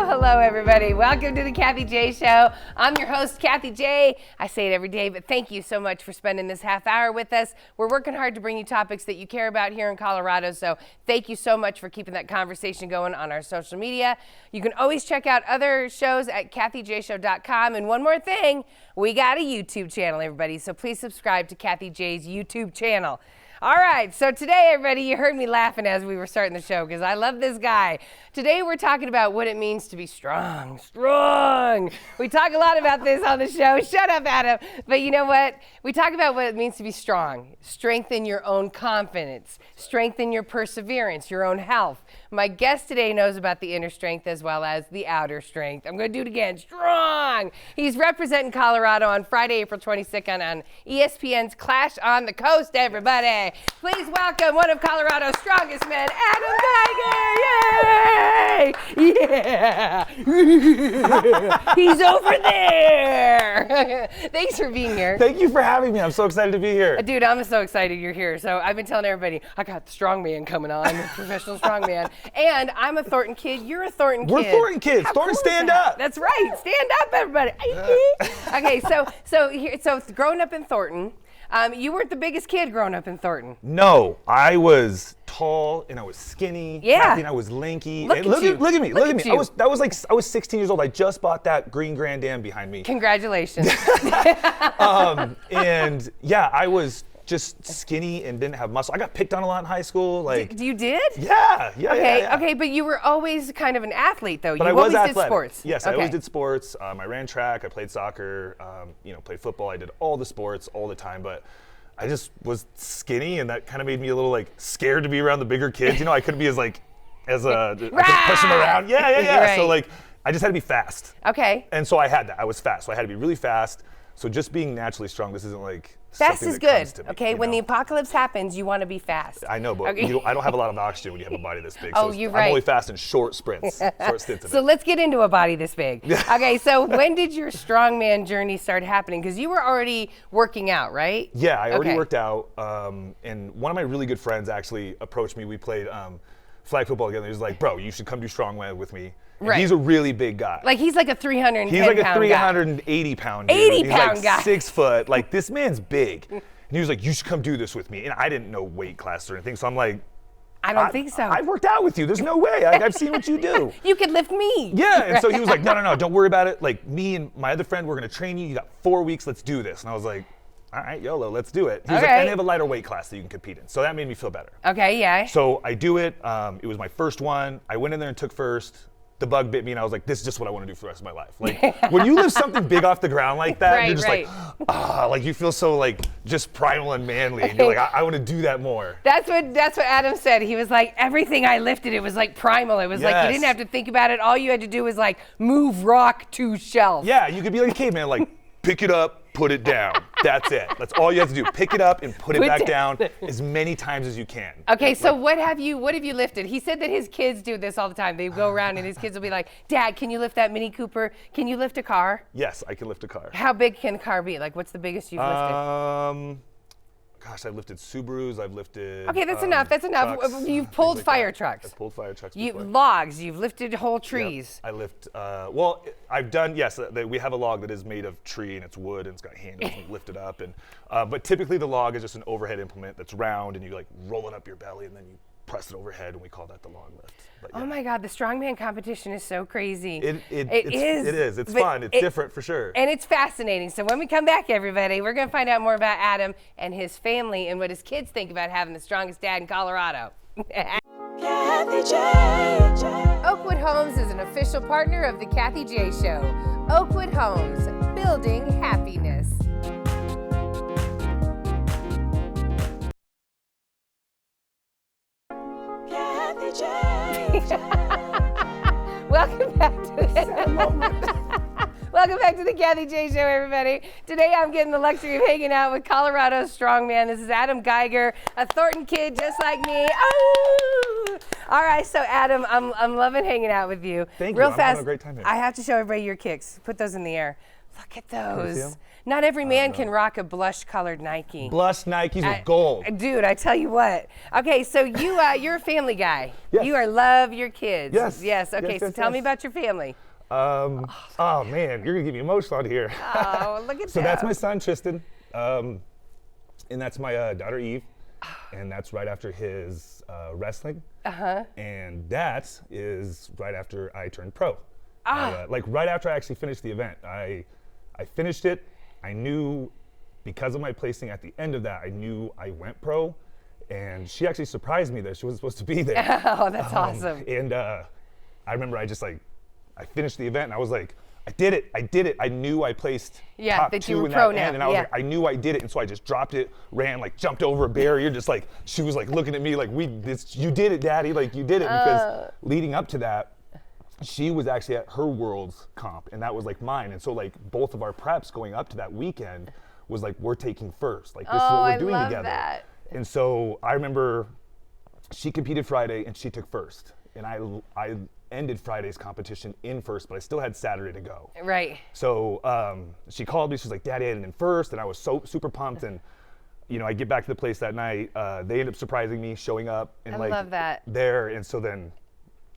Hello, everybody. Welcome to the Kathie J Show. I'm your host, Kathie J. I say it every day, but thank you so much for spending this half hour with us. We're working hard to bring you topics that you care about here in Colorado, so thank you so much for keeping that conversation going on our social media. You can always check out other shows at kathiejshow.com. And one more thing, we got a YouTube channel, everybody, so please subscribe to Kathie J's YouTube channel. All right, so today, everybody, you heard me laughing as we were starting the show because I love this guy. Today, we're talking about what it means to be strong. We talk a lot about this on the show. Shut up, Adam. But you know what? We talk about what it means to be strong. Strengthen your own confidence. Strengthen your perseverance, your own health. My guest today knows about the inner strength as well as the outer strength. I'm going to do it again. Strong. He's representing Colorado on Friday, April 22nd on ESPN's Clash on the Coast, everybody. Please welcome one of Colorado's strongest men, Adam Geiger. Yay! Yeah! He's over there. Thanks for being here. Thank you for having me. I'm so excited to be here. Dude, I'm so excited you're here. So I've been telling everybody, I got the strongman coming on, professional strongman. And I'm a Thornton kid. You're a Thornton kid. We're Thornton kids. Thornton, stand up. That's right. Stand up, everybody. Okay, so growing up in Thornton, you weren't the biggest kid growing up in Thornton. No, I was tall and I was skinny. Yeah. Kathie and I was lanky. Look at me. I was 16 years old. I just bought that green Grand Am behind me. Congratulations. And yeah, I was just skinny and didn't have muscle. I got picked on a lot in high school. You did? Yeah. Okay, but you were always kind of an athlete, though. But you I was always athletic. did sports. Yes, I always did sports. I ran track. I played soccer. Played football. I did all the sports all the time. But I just was skinny, and that kind of made me a little scared to be around the bigger kids. I couldn't be I couldn't push them around. Yeah. Right. So I just had to be fast. Okay. And so I had that. I was fast. So I had to be really fast. So just being naturally strong, this isn't fast is good. To me, okay, when the apocalypse happens, you want to be fast. I know, but okay. I don't have a lot of oxygen when you have a body this big. Oh, so you're right. I'm only fast in short sprints, short stints. So let's get into a body this big. Okay, so when did your strongman journey start happening? Because you were already working out, right? Yeah, I already worked out. And one of my really good friends actually approached me. We played flag football together. He was like, "Bro, you should come do strongman with me." And right. He's a really big guy. He's like a 310 He's like a 380 pound dude. 80 he's pound guy. 6 foot. This man's big. And he was like, "You should come do this with me." And I didn't know weight class or anything, so I'm like, I don't think so. I've worked out with you. There's no way. I've seen what you do. You could lift me. Yeah, and so he was like, no, don't worry about it. Me and my other friend, we're going to train you. You got 4 weeks. Let's do this. And I was like, all right, YOLO, let's do it. He was like, and they have a lighter weight class that you can compete in. So that made me feel better. Okay, yeah. So I do it. It was my first one. I went in there and took first. The bug bit me, and I was like, this is just what I want to do for the rest of my life. When you lift something big off the ground like that, right, you're just you feel so just primal and manly. And you're like, I want to do that more. That's what Adam said. He was like, everything I lifted, it was primal. It was you didn't have to think about it. All you had to do was move rock to shelf. Yeah, you could be like a caveman, pick it up, put it down. That's it. That's all you have to do. Pick it up and put it back down as many times as you can. Okay, so what have you lifted? He said that his kids do this all the time. They go around and his kids will be like, "Dad, can you lift that Mini Cooper? Can you lift a car?" Yes, I can lift a car. How big can the car be? What's the biggest you've lifted? Gosh, I've lifted Subarus. I've lifted. Okay, that's enough. That's enough. Trucks, You've pulled fire trucks. I've pulled fire trucks before. Logs. You've lifted whole trees. Yep. I lift. I've done. Yes, we have a log that is made of tree and it's wood and it's got handles and lift it up. And but typically the log is just an overhead implement that's round and you roll it up your belly and then you press it overhead and we call that the log lift. But, yeah. Oh my God, the strongman competition is so crazy. It is. It's fun. It's different for sure. And it's fascinating. So when we come back, everybody, we're going to find out more about Adam and his family and what his kids think about having the strongest dad in Colorado. Oakwood Homes is an official partner of the Kathie J Show. Oakwood Homes, building happiness. Welcome back to the Kathie J Show, everybody. Today I'm getting the luxury of hanging out with Colorado's strongman. This is Adam Geiger, a Thornton kid just like me. Oh! All right, so Adam, I'm loving hanging out with you. Thank Real you. I'm fast, having a great time here. I have to show everybody your kicks. Put those in the air. Look at Can you see those. 'em? Not every man can rock a blush-colored Nike. Blush Nikes with gold. Dude, I tell you what. Okay, so you're a family guy. Yes. You love your kids. Yes. Yes. Okay, Yes, so yes, tell me yes. about your family. Oh man, you're gonna get me emotional out here. Oh, look at So that. that's my son Tristan, and that's my daughter Eve, and that's right after his wrestling. And that is right after I turned pro. Like right after I actually finished the event, I finished it. I knew because of my placing at the end of that, I knew I went pro, and she actually surprised me that she wasn't supposed to be there. Oh, that's awesome. And I remember I finished the event and I was like, I did it. I knew I placed top that you 2 were in pro that now. end, and I was Yeah. like, I knew I did it, and so I just dropped it, ran, like jumped over a barrier, just like she was like looking at me like, you did it, Daddy, like you did it, because leading up to that, she was actually at her world's comp, and that was like mine, and so like both of our preps going up to that weekend was like, we're taking first, like this is what we're doing love together. that. And so I remember she competed Friday and she took first, and I ended Friday's competition in first, but I still had Saturday to go. Right. So she called me. She was like, "Daddy, I ended in first," and I was so super pumped. And I get back to the place that night. They end up surprising me, showing up, and I love that. there. And so then,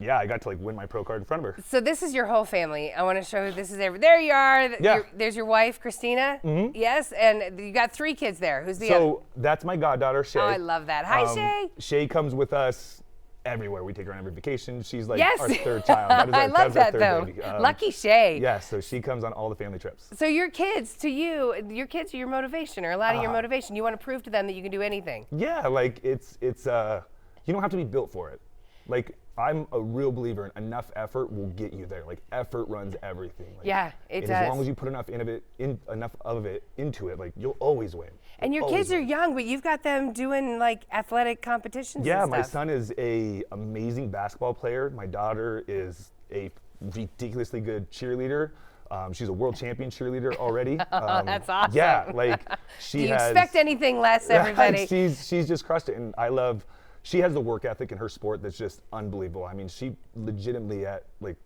I got to like win my pro card in front of her. So this is your whole family. I want to show who this is. There you are. Yeah. There's your wife, Christina. Mm-hmm. Yes, and you got 3 kids there. Who's the other? So that's my goddaughter, Shay. Oh, I love that. Hi, Shay. Shay comes with us everywhere. We take her on every vacation. She's like Yes. our 3rd child. That is I love that's our that 3rd though. baby. Lucky Shay. Yeah, so she comes on all the family trips. So your kids, to you, your kids are your motivation, or a lot of your motivation. You want to prove to them that you can do anything. Yeah, like it's you don't have to be built for it. Like I'm a real believer in enough effort will get you there. Like effort runs everything. Like, Yeah, it and does. as long as you put enough of it into it, like you'll always win. And your kids are young, but you've got them doing like athletic competitions. Yeah, and my stuff. son is a amazing basketball player. My daughter is a ridiculously good cheerleader. She's a world champion cheerleader already. That's awesome. Yeah, like she Do you has. expect anything less, everybody? she's just crushed it, and she has the work ethic in her sport that's just unbelievable. I mean, she legitimately at like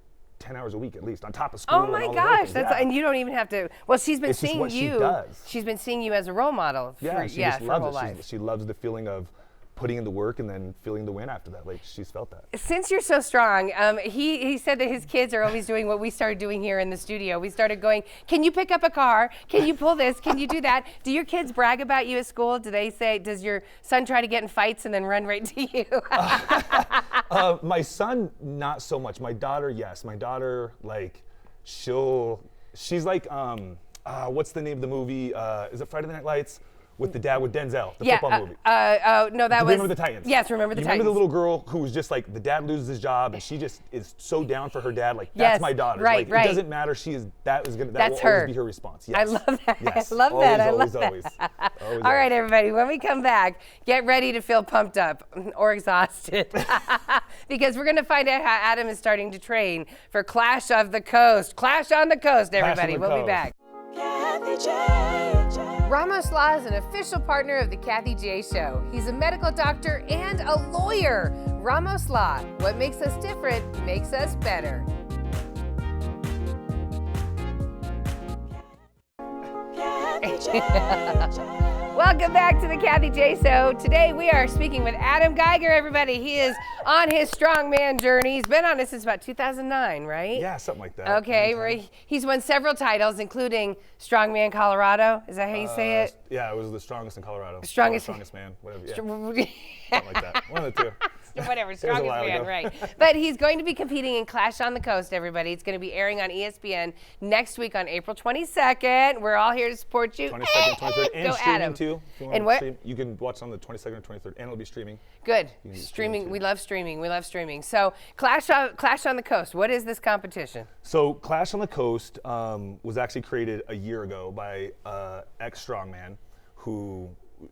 10 hours a week at least on top of school. Oh and my all the other gosh, things. Yeah. and you don't even have to. Well, she's been It's just seeing what she you. does. She's been seeing you as a role model. Yeah, for, she just for her loves whole it. life. She loves the feeling of putting in the work and then feeling the win after that. Like she's felt that. Since you're so strong, he said that his kids are always doing what we started doing here in the studio. We started going, can you pick up a car? Can you pull this? Can you do that? Do your kids brag about you at school? Do they say, does your son try to get in fights and then run right to you? My son, not so much. My daughter, yes. My daughter, like, she's like, what's the name of the movie? Is it Friday Night Lights? With the dad, with Denzel, the football movie. No, that was. Remember the Titans. Yes, Remember the Titans. Remember the little girl who was just like, the dad loses his job and she just is so down for her dad. Like, Yes, that's my daughter. right, Like, right. It doesn't matter. That will That's her. always be her response. Yes. I love that. Yes. I love always, that. I always, love always, that. always. All right, everybody, when we come back, get ready to feel pumped up or exhausted because we're going to find out how Adam is starting to train for Clash of the Coast. Clash on the Coast, everybody. the We'll be Coast. back. Kathy J. Ramos Law is an official partner of the Kathie J Show. He's a medical doctor and a lawyer. Ramos Law, what makes us different makes us better. Kathy J. Welcome back to the Kathie J Show. Today we are speaking with Adam Geiger, everybody. He is on his strongman journey. He's been on it since about 2009, right? Yeah, something like that. Okay, he's won several titles, including Strongman Colorado. Is that how you say it? Yeah, it was the strongest in Colorado. Strongest- Or strongest man, whatever. Yeah, something like that. One of the two. Whatever, a strongest while man, ago. right. But he's going to be competing in Clash on the Coast, everybody. It's going to be airing on ESPN next week on April 22nd. We're all here to support you. 22nd, 23rd, and Go streaming Adam. too. If you want And to what? stream, you can watch on the 22nd and 23rd, and it'll be streaming. Good. can do Streaming, too. we love streaming. We love streaming. So Clash on the Coast, what is this competition? So Clash on the Coast was actually created a year ago by ex-strongman who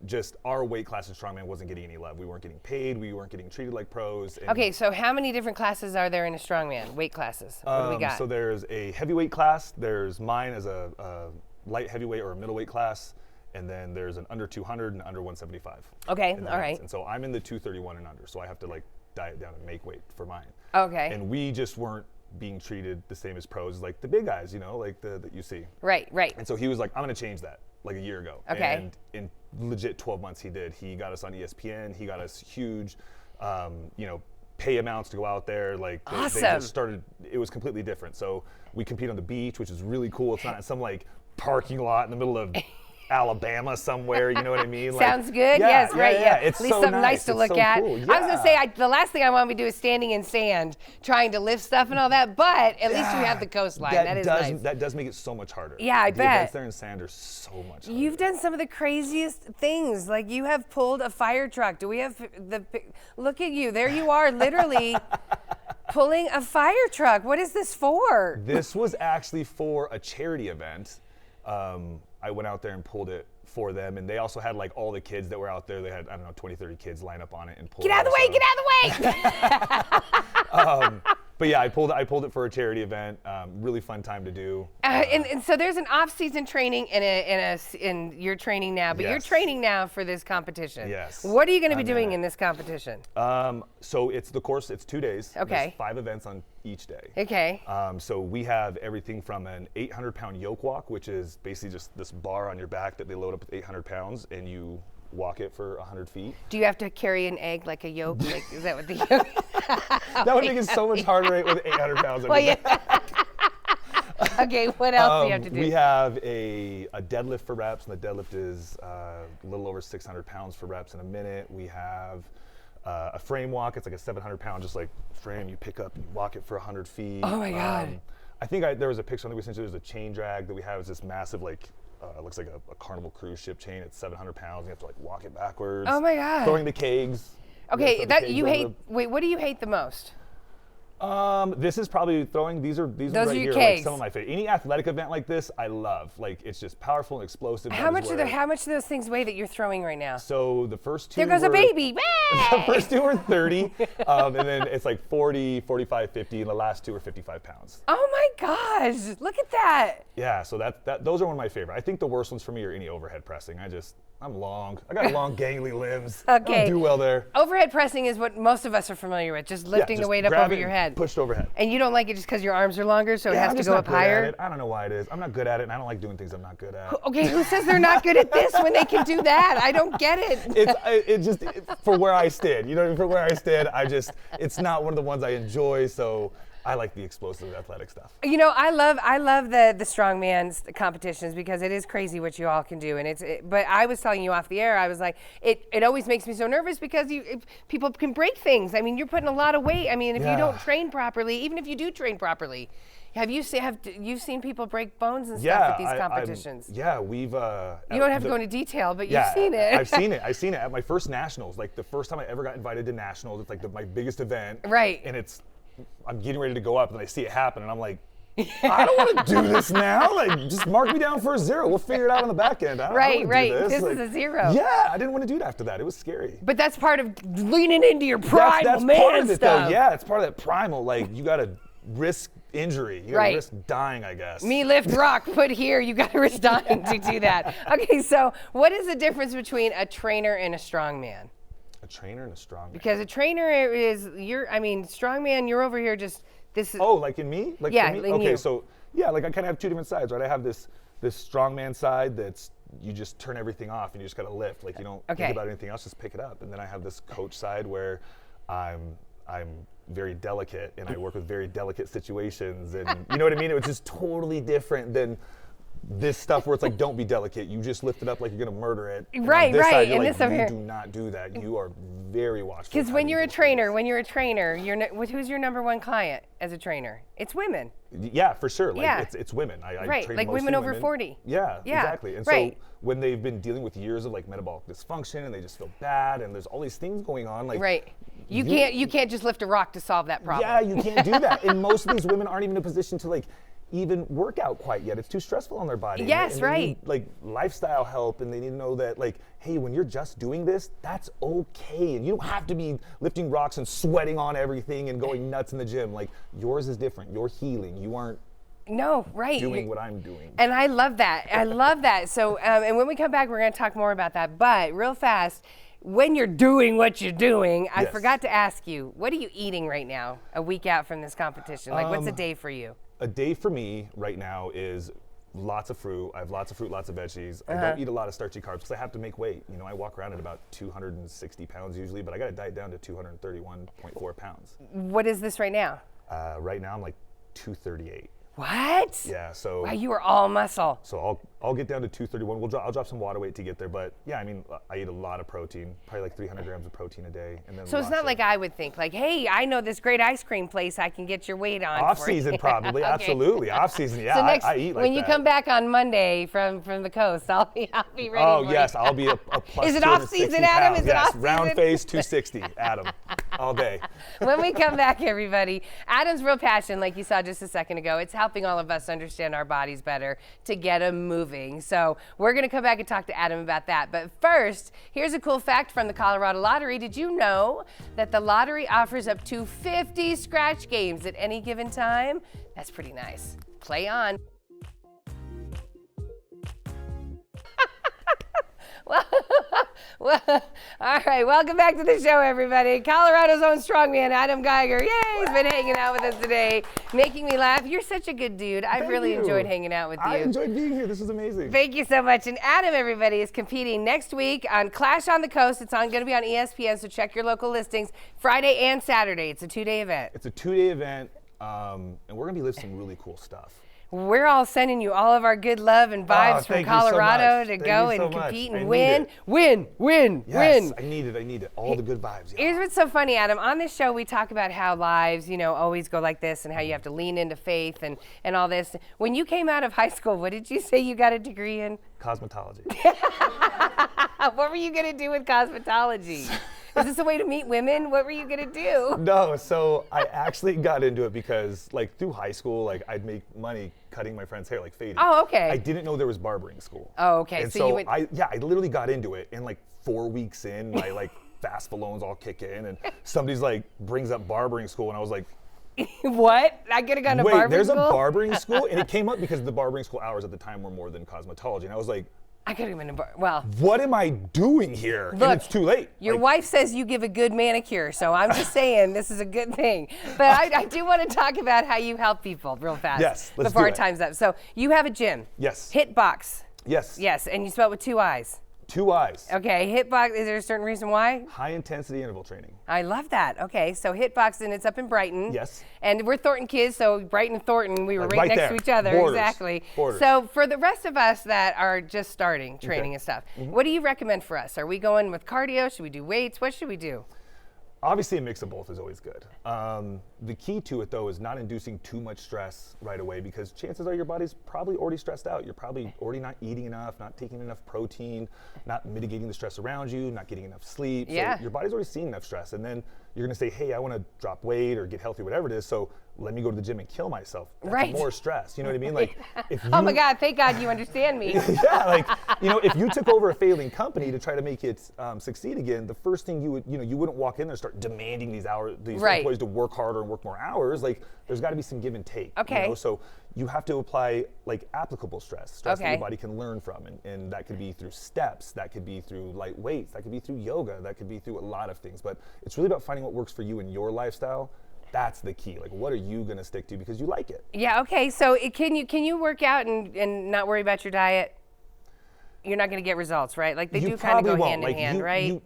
just our weight class in strongman wasn't getting any love. We weren't getting paid. We weren't getting treated like pros. And, Okay, so how many different classes are there in a strongman? Weight classes? What do we got? So there's a heavyweight class. There's mine as a light heavyweight or a middleweight class. And then there's an under 200 and under 175. Okay, in the all men's. right. And so I'm in the 231 and under. So I have to like diet down and make weight for mine. Okay. And we just weren't being treated the same as pros, like the big guys, like that you see. Right. And so he was like, I'm going to change that, like a year ago. Okay. And in legit 12 months he did. He got us on ESPN. He got us huge, pay amounts to go out there. Like they Awesome. just started, it was completely different. So we compete on the beach, which is really cool. It's not in some like parking lot in the middle of Alabama somewhere, you know what I mean? Sounds good. Yes, right. Yeah. At It's least so something nice to It's look so at. cool. I was gonna Yeah. say the last thing I want to do is standing in sand trying to lift stuff and all that, but at least you have the coastline. That is nice. That does make it so much harder. Yeah, I the bet. events there in sand are so much harder. You've done some of the craziest things. Like you have pulled a fire truck. Do we have look at you. There you are, literally pulling a fire truck. What is this for? This was actually for a charity event. I went out there and pulled it for them, and they also had like all the kids that were out there. They had, I don't know, 20, 30 kids line up on it and pull Get out of the way, get out of the way! But yeah, I pulled it for a charity event. Really fun time to do. And so there's an off-season training and you're training now, but you're Yes. training now for this competition. Yes. What are you going to be I'm doing in it. in this competition? So it's the course, it's 2 days. Okay. There's 5 events on each day. Okay. So we have everything from an 800-pound yoke walk, which is basically just this bar on your back that they load up with 800 pounds, and you walk it for 100 feet. Do you have to carry an egg like a yolk? Like, is that what the yolk? That would make it so much harder with 800 pounds. Well, yeah. Okay, what else do you have to do? We have a deadlift for reps, and the deadlift is a little over 600 pounds for reps in a minute. We have a frame walk. It's like a 700-pound just like frame you pick up and you walk it for 100 feet. Oh my God. I think there was a picture that we sent you. There's a chain drag that we have. It's this massive like looks like a Carnival cruise ship chain. It's 700 pounds. You have to like walk it backwards. Oh my God. Throwing the kegs. Okay, throw the that kegs you over hate. Wait, what do you hate the most? This is probably throwing. These are Those right are your here. kegs. Like some of my favorite. Any athletic event like this, I love. Like it's just powerful and explosive. How much do those things weigh that you're throwing right now? So the first 2. There goes a were- baby. The first 2 were 30, and then it's like 40, 45, 50, and the last 2 are 55 pounds. Oh my gosh! Look at that. Yeah, so those are one of my favorite. I think the worst ones for me are any overhead pressing. I'm long. I got long, gangly limbs. I Okay. don't do well there. Overhead pressing is what most of us are familiar with, just lifting the just weight up grab over it your and head. Pushed overhead. And you don't like it just because your arms are longer, so it Yeah, has I'm to just go not up good at higher? it. I don't know why it is. I'm not good at it, and I don't like doing things I'm not good at. Okay, who says they're not good at this when they can do that? I don't get it. For where I stand, for where I stand, it's not one of the ones I enjoy, so I like the explosive athletic stuff. I love the strongman competitions because it is crazy what you all can do, and but I was telling you off the air, I was like, it always makes me so nervous because people can break things. I mean, you're putting a lot of weight. I mean, if you don't train properly, even if you do train properly, you've seen people break bones and stuff at these competitions? We've. You don't have to go into detail, but you've Yeah, seen it. I've seen it at my first nationals. Like the first time I ever got invited to nationals, it's like my biggest event. Right. And I'm getting ready to go up, and I see it happen, and I'm like, I don't want to do this now. Like, just mark me down for a 0. We'll figure it out on the back end. I don't Right. wanna do This Like, is a 0. Yeah, I didn't want to do it after that. It was scary. But that's part of leaning into your primal That's man part of it, stuff. though. Yeah, it's part of that primal. Like, you got to risk injury. You got to risk dying, I guess. Me lift rock, put here, you got to risk dying to do that. Okay, so what is the difference between a trainer and a strongman? A trainer and a strongman. Because a trainer strongman, you're over here just, this is. Oh, like in me? Like Yeah, in me? in Okay, you. so yeah, like I kind of have 2 different sides, right? I have this strongman side that's you just turn everything off and you just got to lift. Like you don't think about anything else, just pick it up. And then I have this coach side where I'm very delicate and I work with very delicate situations, and you know what I mean? It was just totally different than this stuff where it's like, don't be delicate. You just lift it up like you're gonna murder it. And Right, on this right, Side, you're and like, this over you here. do not do that. You are very watchful. Because of when how you're you a do trainer, who's your number one client as a trainer? It's women. things. Yeah, for sure. Like Yeah. it's women. I Right, train like mostly women over 40. Yeah, Yeah, exactly. And right. so when they've been dealing with years of like metabolic dysfunction and they just feel bad and there's all these things going on, like Right. You can't just lift a rock to solve that problem. yeah, you can't do that. And most of these women aren't even in a position to like even work out quite yet. It's too stressful on their body. Yes, and they right. need, like lifestyle help, and they need to know that like, hey, when you're just doing this, that's okay. And you don't have to be lifting rocks and sweating on everything and going nuts in the gym. Like yours is different. You're healing. You aren't No, right. doing what I'm doing. And I love that. I love that. So, and when we come back, we're going to talk more about that. But real fast, when you're doing what you're doing, I Yes. forgot to ask you, what are you eating right now, a week out from this competition? Like, what's a day for you? A day for me right now is lots of fruit. I have lots of fruit, lots of veggies. I don't eat a lot of starchy carbs because I have to make weight. You know, I walk around at about 260 pounds usually, but I got to diet down to 231.4 pounds. What is this right now? Right now I'm like 238. What? Yeah, so Wow, you are all muscle. so I'll get down to 231. I'll drop some water weight to get there, but yeah, I mean, I eat a lot of protein, probably like 300 grams of protein a day, and then So it's lots not of like I would think, like, hey, I know this great ice cream place I can get your weight on. off for you. season probably, Okay. absolutely off season. Yeah, So next, I eat like when you that. come back on Monday from the coast, I'll be ready. Oh for yes, you. I'll be a plus. Is it off 260 season, Adam? pounds. Is it yes, off round season? face 260, Adam, all day. When we come back, everybody, Adam's real passion, like you saw just a second ago, it's helping all of us understand our bodies better to get them moving. So we're going to come back and talk to Adam about that. But first, here's a cool fact from the Colorado Lottery. Did you know that the lottery offers up to 50 scratch games at any given time? That's pretty nice. Play on. Well, all right, welcome back to the show, everybody. Colorado's own strongman, Adam Geiger. Yay, he's been hanging out with us today, making me laugh. You're such a good dude. I've Thank really you. enjoyed hanging out with you. I enjoyed being here. This is amazing. Thank you so much. And Adam, everybody, is competing next week on Clash on the Coast. It's going to be on ESPN, so check your local listings. Friday and Saturday. It's a 2-day event. It's a 2-day event, and we're gonna be lifting some really cool stuff. We're all sending you all of our good love and vibes from thank you so Colorado much. to Thank go you so and much. compete I and need win. Yes, I need it. All the good vibes. Yeah. Here's what's so funny, Adam. On this show, we talk about how lives, always go like this and how you have to lean into faith and all this. When you came out of high school, what did you say you got a degree in? Cosmetology. What were you going to do with cosmetology? Is this a way to meet women? What were you going to do? No, so I actually got into it because, like, through high school, like, I'd make money cutting my friend's hair, like fading. Oh, okay. I didn't know there was barbering school. Oh, okay. And So you went- I literally got into it, and like 4 weeks in, my like fast loans all kick in, and somebody's like brings up barbering school, and I was like, What? I could have gone to wait, barbering there's school? a barbering school, and it came up because the barbering school hours at the time were more than cosmetology, and I was like, I could have been to well. what am I doing here? Look, and it's too late. Your Like, wife says you give a good manicure, so I'm just saying this is a good thing. But I do want to talk about how you help people real fast. Yes, let's before do our it. time's up. So you have a gym. Yes. Hitbox. Yes. Yes, and you spell it with 2 I's. 2 eyes. Okay, Hitbox. Is there a certain reason why? High intensity interval training. I love that. Okay, so Hitbox, and it's up in Brighton. Yes. And we're Thornton kids, so Brighton and Thornton, we were Like right right next there. to each other. Borders. Exactly. Borders. So for the rest of us that are just starting training and stuff, what do you recommend for us? Are we going with cardio? Should we do weights? What should we do? Obviously, a mix of both is always good. The key to it, though, is not inducing too much stress right away, because chances are your body's probably already stressed out. You're probably already not eating enough, not taking enough protein, not mitigating the stress around you, not getting enough sleep. Yeah. So your body's already seeing enough stress. And then you're going to say, hey, I want to drop weight or get healthy, whatever it is, so let me go to the gym and kill myself. That's Right. more stress. You know what I mean? Like, if you, Oh my God, thank God you understand me. yeah, like, if you took over a failing company to try to make it succeed again, the first thing you would, you wouldn't walk in there and start demanding these Right. employees to work harder and work more hours. Like, there's got to be some give and take. Okay. So you have to apply like applicable stress that Okay. your body can learn from, and that could be through steps, that could be through light weights, that could be through yoga, that could be through a lot of things. But it's really about finding what works for you in your lifestyle. That's the key. Like, what are you gonna stick to because you like it? Yeah, okay, so can you work out and not worry about your diet? You're not gonna get results, right? Like they You do kind of probably go won't. hand in Like, hand, right?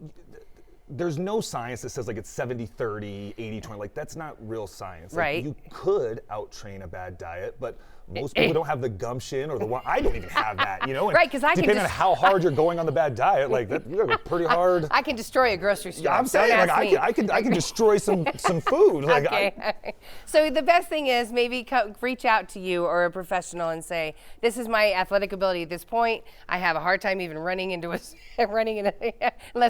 There's no science that says like it's 70-30, 80-20. Like, that's not real science. Like, Right. you could out-train a bad diet, but most people don't have the gumption or I don't even have that, And Right, 'cause I can depending on just- how hard you're going on the bad diet, like that, you gotta go pretty hard. I can destroy a grocery store. I'm saying, Don't like, ask me. I can destroy some food. Like, Okay. So the best thing is maybe reach out to you or a professional and say, this is my athletic ability at this point. I have a hard time even running unless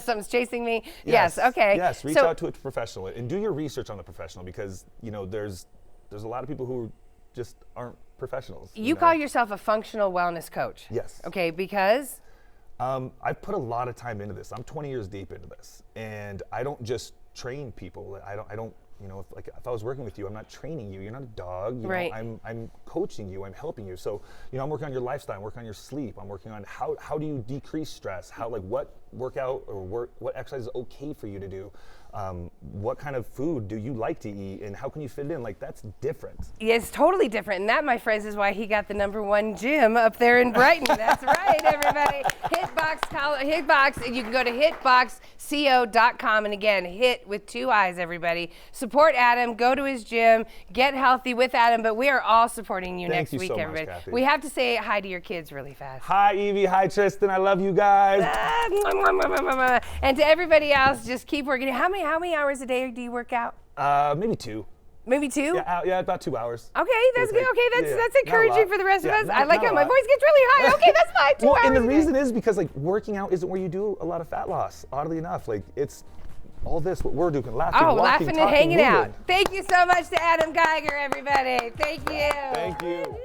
something's chasing me. Yes. Okay. Yes, reach So- out to a professional and do your research on the professional, because there's a lot of people who just aren't professionals. You call yourself a functional wellness coach. Yes. Okay, because? I've put a lot of time into this. I'm 20 years deep into this, and I don't just train people. I don't, you know, if I was working with you, I'm not training you. You're not a dog. You Right. know, I'm coaching you. I'm helping you. So, you know, I'm working on your lifestyle. I'm working on your sleep. I'm working on how do you decrease stress? How, like, what workout or what exercise is okay for you to do? What kind of food do you like to eat, and how can you fit it in? Like, that's different. Yeah, it's totally different. And that, my friends, is why he got the #1 gym up there in Brighton. That's right, everybody. Hitbox, and you can go to hitboxco.com. And again, hit with 2 I's, everybody. Support Adam, go to his gym, get healthy with Adam, but we are all supporting you Thank next you week, so much, everybody. Kathie. We have to say hi to your kids really fast. Hi, Evie. Hi, Tristan. I love you guys. And to everybody else, just keep working. How many hours a day do you work out? Maybe 2. Maybe 2? Yeah, about 2 hours. Okay, that's Give or good. take. Okay, Yeah, that's not a encouraging lot. for the rest of Yeah, us. not- I like not how a my lot. voice gets really high. Okay, that's fine. 2 Well, hours. and the a day. reason is because, like, working out isn't where you do a lot of fat loss. Oddly enough, like, it's all this what we're doing, laughing, Oh, walking, laughing and talking, hanging out. moving. Thank you so much to Adam Geiger, everybody. Thank you. Thank you.